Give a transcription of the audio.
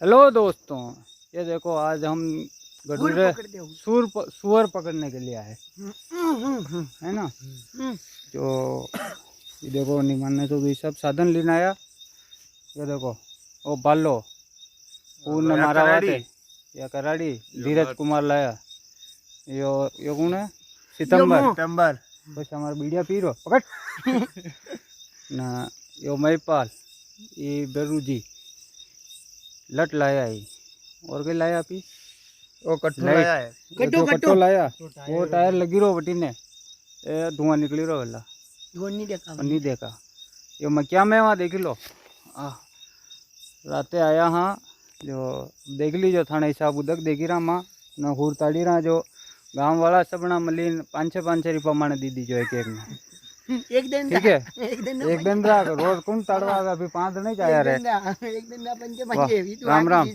Hello दोस्तों, ये देखो आज हम गडूरे सुअर पकड़ने के लिए आए है ना। जो ये देखो निमान ने तो भी सब साधन लेना आया। ये देखो वो बालो पूर्ण मारा वाते या कराड़ी धीरज कुमार लाया। यो कौन है? सितंबर बस हमारा बीड़िया पी रो पकड़ ना। यो महिपाल ये बेरूजी लट लाया ही और के लाया पी वो कट्टो लाया है। कट्टो लाया वो टायर लगी रो बटी ने धुआं निकली रो वेला धुआं नहीं देखा। यो मैं क्या मैं वहाँ देख लो राते आया हाँ जो देख लीजो थाने हिसाब उदक देखी रहा माँ न हूर ताड़ी रहा जो गांव वाला सबना मलिन 500 रुपया माने दी दीजो एक एक दिन ठीक है। एक दिन रहा रोज कौन ताड़वा अभी 5 नहीं जाया रे। राम राम